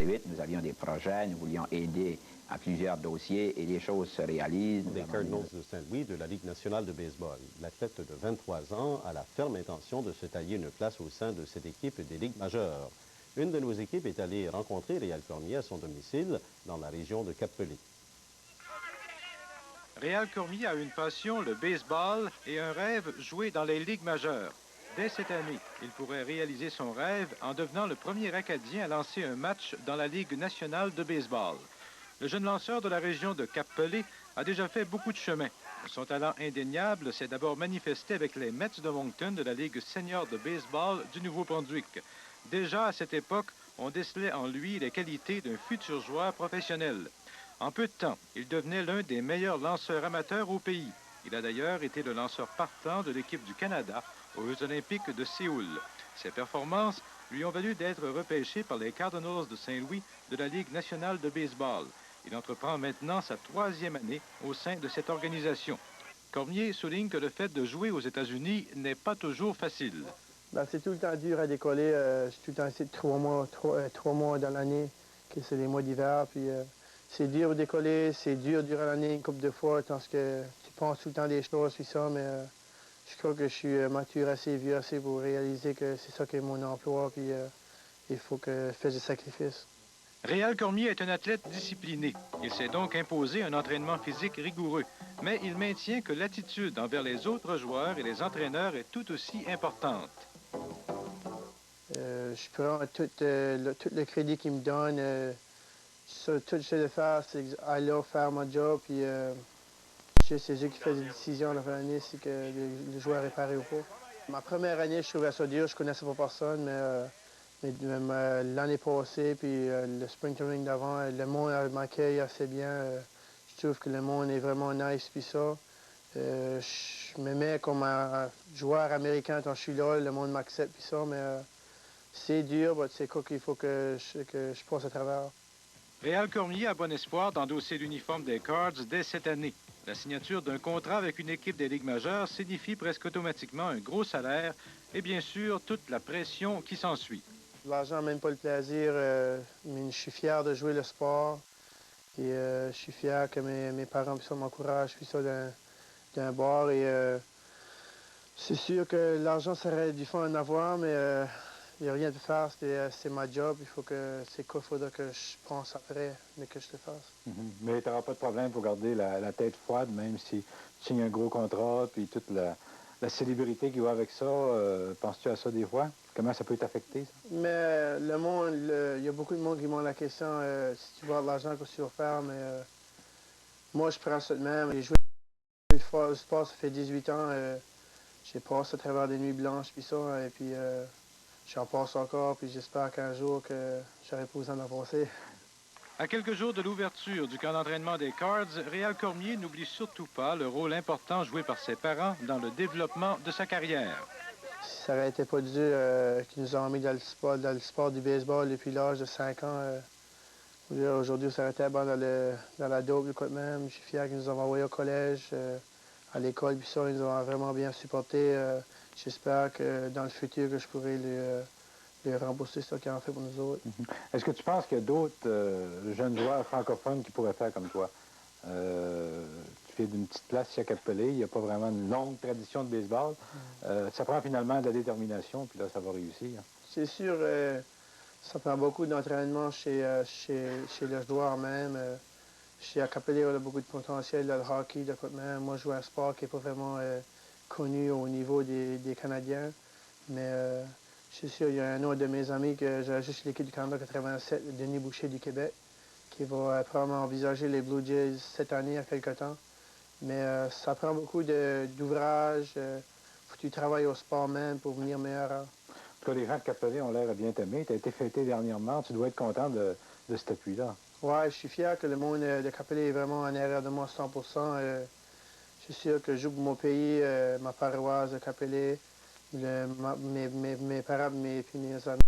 très vite. Nous avions des projets, nous voulions aider à plusieurs dossiers et les choses se réalisent. Des Cardinals de Saint-Louis de la Ligue nationale de baseball. L'athlète de 23 ans a la ferme intention de se tailler une place au sein de cette équipe des Ligues majeures. Une de nos équipes est allée rencontrer Réal Cormier à son domicile dans la région de Cap-Pelé. Réal Cormier a une passion, le baseball, et un rêve, jouer dans les Ligues majeures. Dès cette année, il pourrait réaliser son rêve en devenant le premier Acadien à lancer un match dans la Ligue nationale de baseball. Le jeune lanceur de la région de Cap-Pelé a déjà fait beaucoup de chemin. Son talent indéniable s'est d'abord manifesté avec les Mets de Moncton de la Ligue senior de baseball du Nouveau-Brunswick. Déjà à cette époque, on décelait en lui les qualités d'un futur joueur professionnel. En peu de temps, il devenait l'un des meilleurs lanceurs amateurs au pays. Il a d'ailleurs été le lanceur partant de l'équipe du Canada aux Jeux olympiques de Séoul. Ses performances lui ont valu d'être repêché par les Cardinals de Saint-Louis de la Ligue nationale de baseball. Il entreprend maintenant sa 3e année au sein de cette organisation. Cormier souligne que le fait de jouer aux États-Unis n'est pas toujours facile. C'est tout le temps dur à décoller. Je suis tout le temps ici 3 mois dans l'année, que c'est les mois d'hiver. Puis c'est dur de décoller, c'est dur durant l'année une couple de fois, parce que tu penses tout le temps des choses, puis ça, mais je crois que je suis mature assez, vieux assez pour réaliser que c'est ça qui est mon emploi, puis il faut que je fasse des sacrifices. Réal Cormier est un athlète discipliné. Il s'est donc imposé un entraînement physique rigoureux. Mais il maintient que l'attitude envers les autres joueurs et les entraîneurs est tout aussi importante. Je prends tout le crédit qu'ils me donnent. Tout ce que je sais de faire, c'est aller là, faire mon job, puis c'est eux qui font des décisions à la fin de l'année, si que le joueur est pareil ou pas. Ma première année, je trouvais ça dur, je connaissais pas personne, mais l'année passée, puis le spring training d'avant, le monde m'accueille assez bien. Je trouve que le monde est vraiment nice, puis ça. Je me mets comme un joueur américain quand je suis là, le monde m'accepte, puis ça, mais c'est dur, mais c'est quoi qu'il faut que je passe à travers. Réal Cormier a bon espoir d'endosser l'uniforme des Cards dès cette année. La signature d'un contrat avec une équipe des Ligues majeures signifie presque automatiquement un gros salaire et bien sûr toute la pression qui s'ensuit. L'argent n'a même pas le plaisir, mais je suis fier de jouer le sport. Et je suis fier que mes parents m'encouragent puis ça d'un bord. Et c'est sûr que l'argent serait du fun à en avoir, mais il n'y a rien de faire. C'est ma job. Il faut que c'est quoi il faudra que je pense après, mais que je le fasse. Mais tu n'auras pas de problème pour garder la tête froide, même si tu signes un gros contrat, puis toute la célébrité qui va avec ça. Penses-tu à ça des fois? Comment ça peut t'affecter, ça? Mais le monde, il y a beaucoup de monde qui demande la question si tu veux avoir de l'argent, qu'est-ce que tu vas faire? Mais moi, je prends ça de même. J'ai joué le sport, ça fait 18 ans. J'ai passé à travers des nuits blanches, puis ça, et puis j'en passe encore, puis j'espère qu'un jour que j'aurai pas besoin d'en passer. À quelques jours de l'ouverture du camp d'entraînement des Cards, Réal Cormier n'oublie surtout pas le rôle important joué par ses parents dans le développement de sa carrière. Si ça aurait été pas dur qu'ils nous ont mis dans le sport du baseball depuis l'âge de 5 ans, aujourd'hui, ça aurait été bon dans la dope, quoi de même. Je suis fier qu'ils nous ont envoyés au collège, à l'école, puis ça, ils nous ont vraiment bien supportés. J'espère que dans le futur, que je pourrai les rembourser ce qu'ils ont fait pour nous autres. Est-ce que tu penses qu'il y a d'autres jeunes joueurs francophones qui pourraient faire comme toi? Tu fais d'une petite place ici à Cap-Pelé, il n'y a pas vraiment une longue tradition de baseball. Ça prend finalement de la détermination, puis là, ça va réussir. C'est sûr, ça prend beaucoup d'entraînement chez le joueur même. Chez Cap-Pelé, on a beaucoup de potentiel dans le hockey, de quoi de même. Moi, je joue un sport qui n'est pas vraiment connu au niveau des Canadiens. Mais je suis sûr, il y a un autre de mes amis que j'ai juste l'équipe du Canada 87, Denis Boucher du Québec, qui va probablement envisager les Blue Jays cette année à quelque temps. Mais ça prend beaucoup d'ouvrages. Faut que tu travailles au sport même pour venir meilleur. En tout cas, les gens de Cap-Pelé ont l'air à bien t'aimer. Tu as été fêté dernièrement. Tu dois être content de cet appui-là. Ouais, je suis fier que le monde de Cap-Pelé est vraiment en arrière de moi 100%. Je suis sûr que je joue pour mon pays, ma paroisse de Cap-Pelé, mes parents, mes amis.